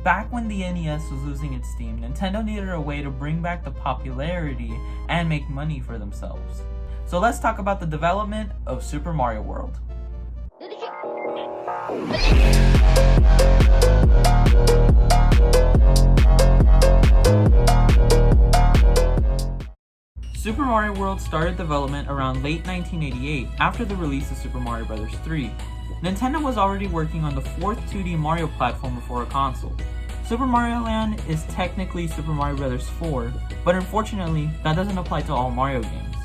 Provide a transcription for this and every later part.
back when the NES was losing its steam, Nintendo needed a way to bring back the popularity and make money for themselves. So let's talk about the development of Super Mario World. Super Mario World started development around late 1988 after the release of Super Mario Bros. 3. Nintendo was already working on the fourth 2D Mario platformer for a console. Super Mario Land is technically Super Mario Bros. 4, but unfortunately, that doesn't apply to all Mario games.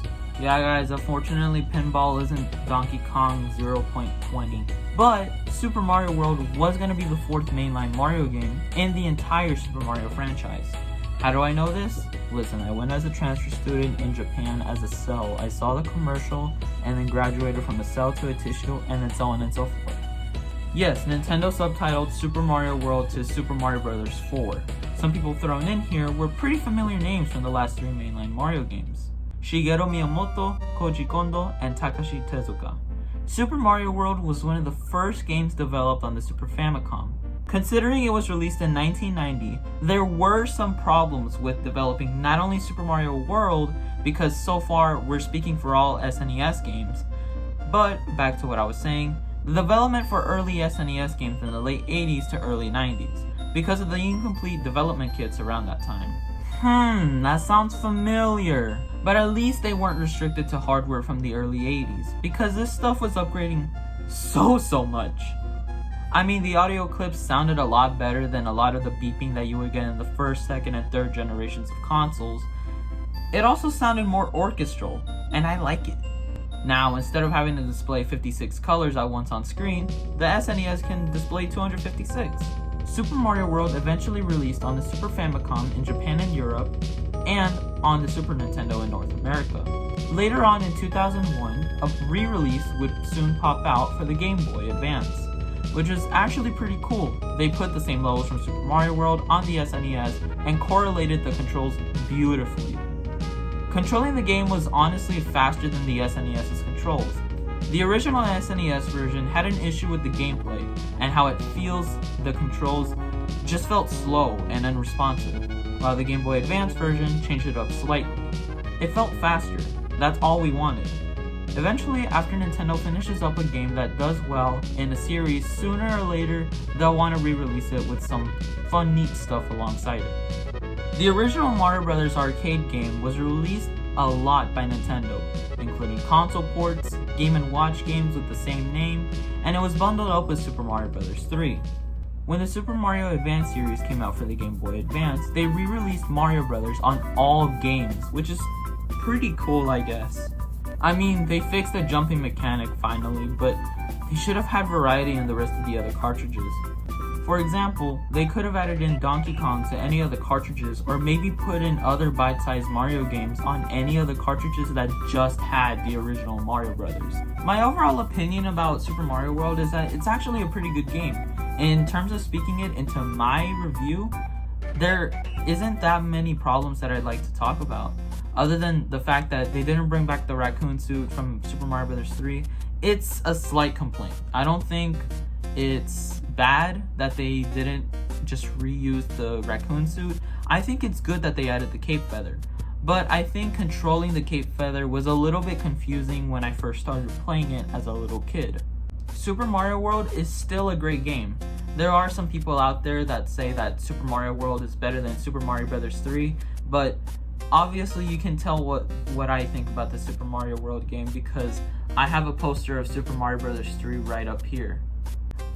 Yeah guys, unfortunately Pinball isn't Donkey Kong 0.20. But Super Mario World was going to be the fourth mainline Mario game in the entire Super Mario franchise. How do I know this? Listen, I went as a transfer student in Japan as a cell. I saw the commercial and then graduated from a cell to a tissue and then so on and so forth. Yes, Nintendo subtitled Super Mario World to Super Mario Bros. 4. Some people thrown in here were pretty familiar names from the last three mainline Mario games: Shigeru Miyamoto, Koji Kondo, and Takashi Tezuka. Super Mario World was one of the first games developed on the Super Famicom. Considering it was released in 1990, there were some problems with developing not only Super Mario World, because so far we're speaking for all SNES games, but back to what I was saying, the development for early SNES games in the late 80s to early 90s, because of the incomplete development kits around that time. That sounds familiar. But at least they weren't restricted to hardware from the early 80s, because this stuff was upgrading so much. I mean, the audio clips sounded a lot better than a lot of the beeping that you would get in the first, second, and third generations of consoles. It also sounded more orchestral, and I like it. Now, instead of having to display 56 colors at once on screen, the SNES can display 256. Super Mario World eventually released on the Super Famicom in Japan and Europe, and on the Super Nintendo in North America. Later on in 2001, a re-release would soon pop out for the Game Boy Advance, which is actually pretty cool. They put the same levels from Super Mario World on the SNES and correlated the controls beautifully. Controlling the game was honestly faster than the SNES's controls. The original SNES version had an issue with the gameplay and how it feels. The controls just felt slow and unresponsive, while the Game Boy Advance version changed it up slightly. It felt faster. That's all we wanted. Eventually, after Nintendo finishes up a game that does well in a series, sooner or later, they'll want to re-release it with some fun, neat stuff alongside it. The original Mario Bros. Arcade game was released a lot by Nintendo, including console ports, Game & Watch games with the same name, and it was bundled up with Super Mario Bros. 3. When the Super Mario Advance series came out for the Game Boy Advance, they re-released Mario Bros. On all games, which is pretty cool, I guess. I mean, they fixed the jumping mechanic finally, but they should have had variety in the rest of the other cartridges. For example, they could have added in Donkey Kong to any of the cartridges, or maybe put in other bite-sized Mario games on any of the cartridges that just had the original Mario Brothers. My overall opinion about Super Mario World is that it's actually a pretty good game. In terms of speaking it into my review, there isn't that many problems that I'd like to talk about. Other than the fact that they didn't bring back the raccoon suit from Super Mario Bros. 3, it's a slight complaint. I don't think it's bad that they didn't just reuse the raccoon suit. I think it's good that they added the cape feather. But I think controlling the cape feather was a little bit confusing when I first started playing it as a little kid. Super Mario World is still a great game. There are some people out there that say that Super Mario World is better than Super Mario Bros. 3, but obviously you can tell what I think about the Super Mario World game because I have a poster of Super Mario Bros. 3 right up here.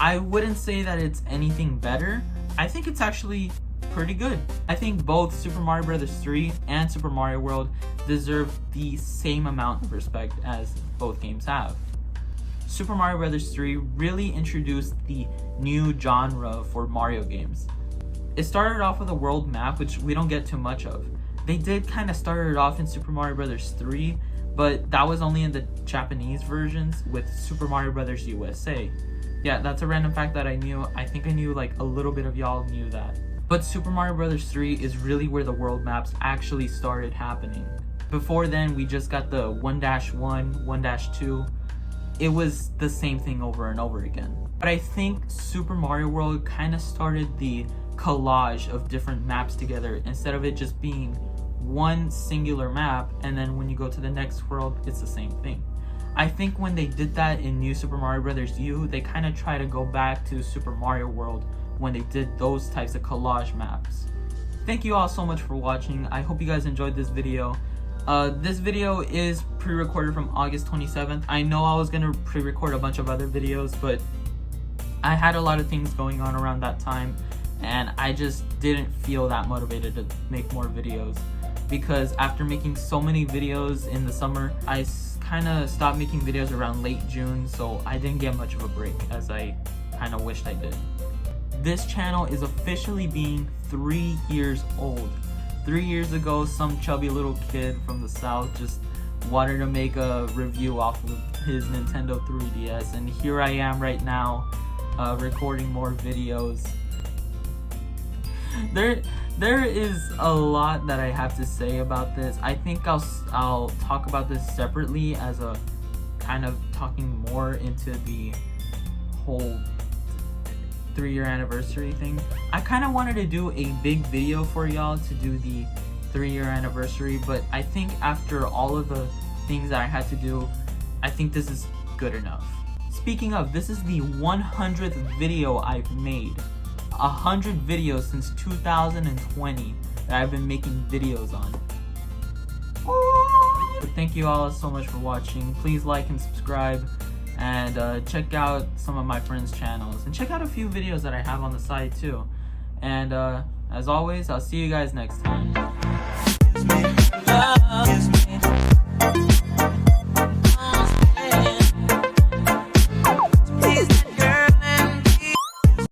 I wouldn't say that it's anything better. I think it's actually pretty good. I think both Super Mario Bros. 3 and Super Mario World deserve the same amount of respect as both games have. Super Mario Bros. 3 really introduced the new genre for Mario games. It started off with a world map, which we don't get too much of. They did kind of start it off in Super Mario Bros. 3, but that was only in the Japanese versions with Super Mario Bros. USA. Yeah, that's a random fact that I knew. I think I knew like a little bit of y'all knew that. But Super Mario Bros. 3 is really where the world maps actually started happening. Before then, we just got the 1-1, 1-2. It was the same thing over and over again. But I think Super Mario World kind of started the collage of different maps together instead of it just being one singular map, and then when you go to the next world it's the same thing. I think when they did that in New Super Mario Bros. U, they kind of try to go back to Super Mario World when they did those types of collage maps. Thank you all so much for watching. I hope you guys enjoyed this video. This video is pre-recorded from August 27th. I know I was gonna pre-record a bunch of other videos, but I had a lot of things going on around that time, and I just didn't feel that motivated to make more videos, because after making so many videos in the summer, I kind of stopped making videos around late June, so I didn't get much of a break as I kind of wished I did. This channel is officially being 3 years old. 3 years ago, some chubby little kid from the south just wanted to make a review off of his Nintendo 3DS, and here I am right now recording more videos. There is a lot that I have to say about this. I think I'll talk about this separately as a kind of talking more into the whole 3-year anniversary thing. I kind of wanted to do a big video for y'all to do the 3-year anniversary, but I think after all of the things that I had to do, I think this is good enough. Speaking of, this is the 100th video I've made. 100 videos since 2020 that I've been making videos on. But thank you all so much for watching. Please like and subscribe, and check out some of my friends' channels, and check out a few videos that I have on the side too. And as always, I'll see you guys next time.